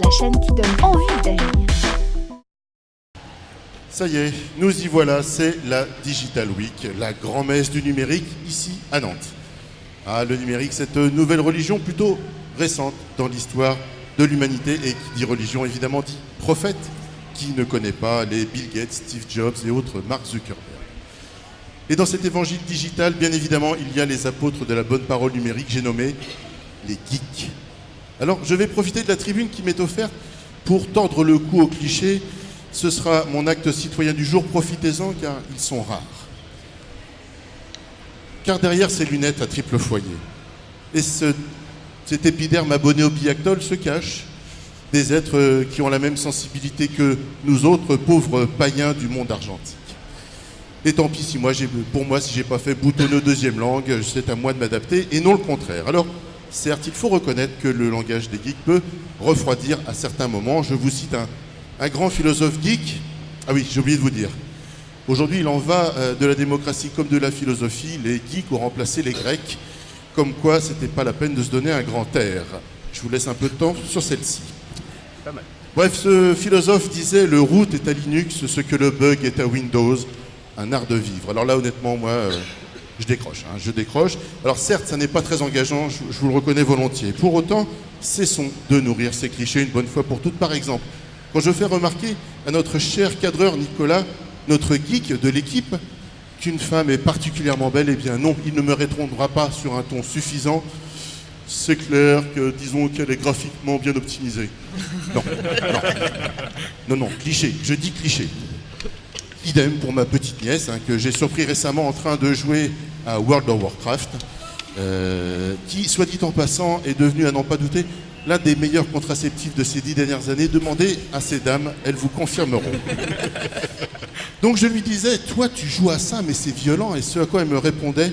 la chaîne qui donne envie d'agir. Ça y est, nous y voilà, c'est la Digital Week, la grand-messe du numérique ici à Nantes. Ah, le numérique, cette nouvelle religion plutôt récente dans l'histoire de l'humanité et qui dit religion évidemment dit prophète. Qui ne connaît pas les Bill Gates, Steve Jobs et autres Mark Zuckerberg. Et dans cet évangile digital, bien évidemment, il y a les apôtres de la bonne parole numérique, j'ai nommé les geeks. Alors, je vais profiter de la tribune qui m'est offerte pour tordre le cou aux clichés. Ce sera mon acte citoyen du jour, profitez-en car ils sont rares. Car derrière ces lunettes à triple foyer et cet épiderme abonné au Biactol se cache des êtres qui ont la même sensibilité que nous autres pauvres païens du monde argentique. Et tant pis si pour moi, si j'ai pas fait boutonneux deuxième langue, c'est à moi de m'adapter et non le contraire. Alors, certes, il faut reconnaître que le langage des geeks peut refroidir à certains moments. Je vous cite un grand philosophe geek. Ah oui, j'ai oublié de vous dire. Aujourd'hui, il en va de la démocratie comme de la philosophie. Les geeks ont remplacé les Grecs, comme quoi c'était pas la peine de se donner un grand air. Je vous laisse un peu de temps sur celle-ci. Pas mal. Bref, ce philosophe disait « Le root est à Linux, ce que le bug est à Windows, un art de vivre ». Alors là, honnêtement, moi, je décroche. Alors certes, ça n'est pas très engageant, je vous le reconnais volontiers. Pour autant, cessons de nourrir ces clichés une bonne fois pour toutes. Par exemple, quand je fais remarquer à notre cher cadreur Nicolas, notre geek de l'équipe, qu'une femme est particulièrement belle, eh bien non, il ne me répondra pas sur un ton suffisant. C'est clair que, disons qu'elle est graphiquement bien optimisée. Non, cliché, je dis cliché. Idem pour ma petite nièce, que j'ai surpris récemment en train de jouer à World of Warcraft, qui, soit dit en passant, est devenu, à n'en pas douter, l'un des meilleurs contraceptifs de ces 10 dernières années. Demandez à ces dames, elles vous confirmeront. Donc je lui disais, toi tu joues à ça, mais c'est violent, et ce à quoi elle me répondait,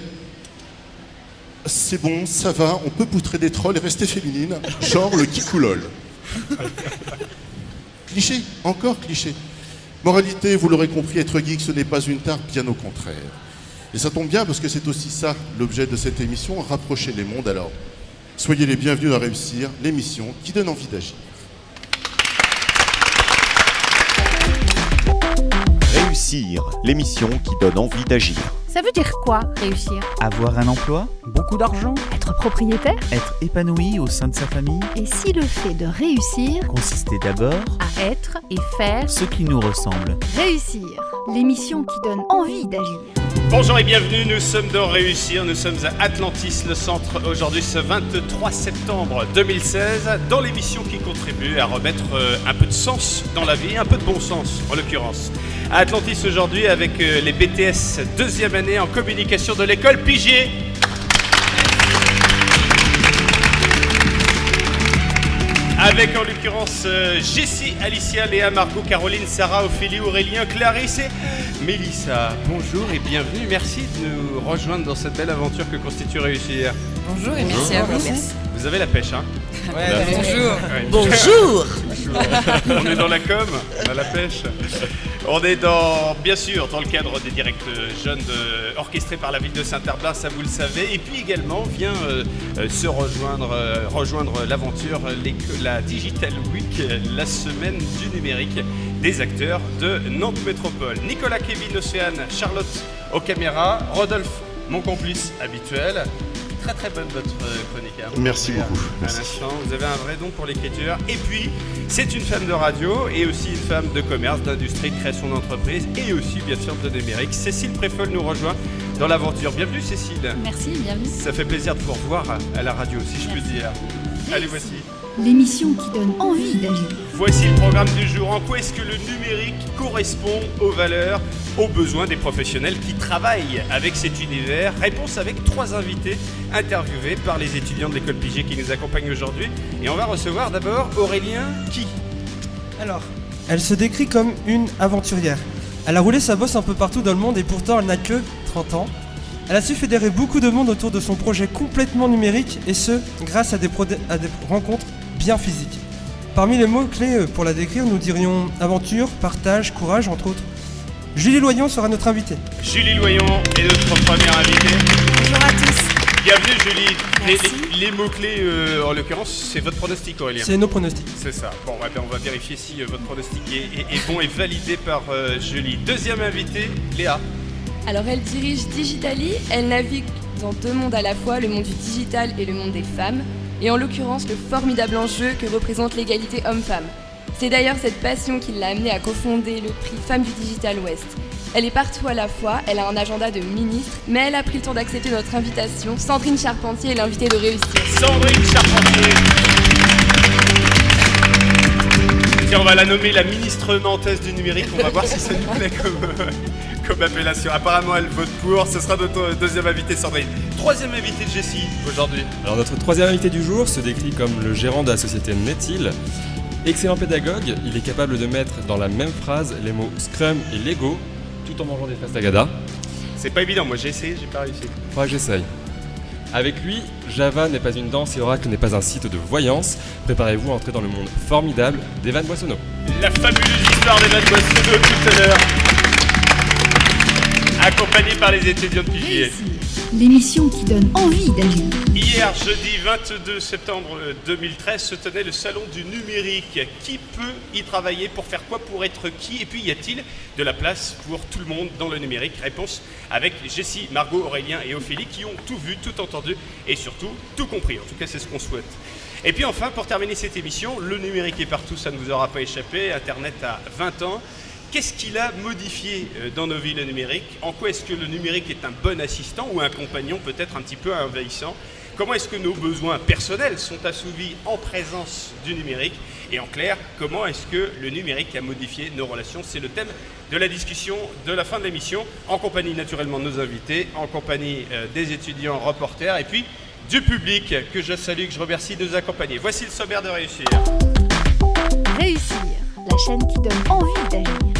c'est bon, ça va, on peut poutrer des trolls et rester féminine, genre le kikoulol. Cliché, encore cliché. Moralité, vous l'aurez compris, être geek, ce n'est pas une tare, bien au contraire. Et ça tombe bien parce que c'est aussi ça l'objet de cette émission, rapprocher les mondes. Alors, soyez les bienvenus à Réussir, l'émission qui donne envie d'agir. Réussir, l'émission qui donne envie d'agir. Ça veut dire quoi, réussir? Avoir un emploi, beaucoup d'argent, Être propriétaire? être épanoui au sein de sa famille, Et si le fait de réussir consister d'abord à être et faire ce qui nous ressemble. réussir, l'émission qui donne envie d'agir. Bonjour et bienvenue, nous sommes dans Réussir, nous sommes à Atlantis, le centre, aujourd'hui ce 23 septembre 2016, dans l'émission qui contribue à remettre un peu de sens dans la vie, un peu de bon sens en l'occurrence. À Atlantis aujourd'hui avec les BTS deuxième année en communication de l'école Pigier. Avec en l'occurrence Jessie, Alicia, Léa, Margot, Caroline, Sarah, Ophélie, Aurélien, Clarisse et Mélissa. Bonjour et bienvenue, merci de nous rejoindre dans cette belle aventure que constitue Réussir. Bonjour et merci à vous. Vous avez la pêche, hein? Ouais, bonjour. Ouais. Bonjour. On est dans la com, on a la pêche. On est bien sûr, dans le cadre des directs jeunes orchestrés par la ville de Saint-Herblain, ça vous le savez. Et puis également vient se rejoindre l'aventure, la Digital Week, la semaine du numérique des acteurs de Nantes Métropole. Nicolas, Kevin, Océane, Charlotte aux caméras, Rodolphe, mon complice habituel. Très bonne votre chronique. Hein. Merci beaucoup. Merci. Vous avez un vrai don pour l'écriture. Et puis, c'est une femme de radio et aussi une femme de commerce, d'industrie, de création d'entreprise et aussi, bien sûr, de numérique. Cécile Préfol nous rejoint dans l'aventure. Bienvenue, Cécile. Merci, bienvenue. Ça fait plaisir de vous revoir à la radio, si je puis dire. Allez, voici. L'émission qui donne envie d'agir. Voici le programme du jour. En quoi est-ce que le numérique correspond aux valeurs, aux besoins des professionnels qui travaillent avec cet univers? Réponse avec 3 invités interviewés par les étudiants de l'école Pigier qui nous accompagnent aujourd'hui. Et on va recevoir d'abord Aurélien qui? Alors, elle se décrit comme une aventurière. Elle a roulé sa bosse un peu partout dans le monde et pourtant elle n'a que 30 ans. Elle a su fédérer beaucoup de monde autour de son projet complètement numérique et ce, grâce à des rencontres bien physiques. Parmi les mots-clés pour la décrire, nous dirions aventure, partage, courage, entre autres. Julie Loyon sera notre invitée. Julie Loyon est notre première invitée. Bonjour à tous. Bienvenue Julie. Merci. Les mots-clés, en l'occurrence, c'est votre pronostic Aurélien. C'est nos pronostics. C'est ça. Bon, on va vérifier si votre pronostic est bon et validé par Julie. Deuxième invité, Léa. Alors elle dirige Digitali, elle navigue dans deux mondes à la fois, le monde du digital et le monde des femmes, et en l'occurrence le formidable enjeu que représente l'égalité homme-femme. C'est d'ailleurs cette passion qui l'a amenée à cofonder le prix Femmes du Digital Ouest. Elle est partout à la fois, elle a un agenda de ministre, mais elle a pris le temps d'accepter notre invitation. Sandrine Charpentier est l'invitée de réussir. Sandrine Charpentier. Tiens, on va la nommer la ministre nantaise du numérique. On va voir si ça nous plaît comme appellation. Apparemment, elle vote pour. Ce sera notre deuxième invité, Sandrine. Troisième invité de Jessie aujourd'hui. Alors notre troisième invité du jour se décrit comme le gérant de la société Netil. Excellent pédagogue, il est capable de mettre dans la même phrase les mots Scrum et Lego tout en mangeant des fraises Tagada. C'est pas évident, moi j'ai essayé, j'ai pas réussi. Faudra que j'essaye. Avec lui, Java n'est pas une danse et Oracle n'est pas un site de voyance. Préparez-vous à entrer dans le monde formidable d'Evan Boissonneau. La fabuleuse histoire d'Evan Boissonneau tout à l'heure. Accompagné par les étudiants de PJL. Réussir. L'émission qui donne envie d'agir. Hier, jeudi 22 septembre 2013, se tenait le salon du numérique. Qui peut y travailler? Pour faire quoi? Pour être qui? Et puis, y a-t-il de la place pour tout le monde dans le numérique? Réponse avec Jessie, Margot, Aurélien et Ophélie qui ont tout vu, tout entendu et surtout tout compris. En tout cas, c'est ce qu'on souhaite. Et puis enfin, pour terminer cette émission, le numérique est partout, ça ne vous aura pas échappé. Internet a 20 ans. Qu'est-ce qu'il a modifié dans nos vies, le numérique? En quoi est-ce que le numérique est un bon assistant ou un compagnon peut-être un petit peu envahissant? Comment est-ce que nos besoins personnels sont assouvis en présence du numérique? Et en clair, comment est-ce que le numérique a modifié nos relations? C'est le thème de la discussion de la fin de l'émission, en compagnie naturellement de nos invités, en compagnie des étudiants reporters et puis du public que je salue, que je remercie de nous accompagner. Voici le sommaire de Réussir. Réussir. La chaîne qui donne envie d'agir.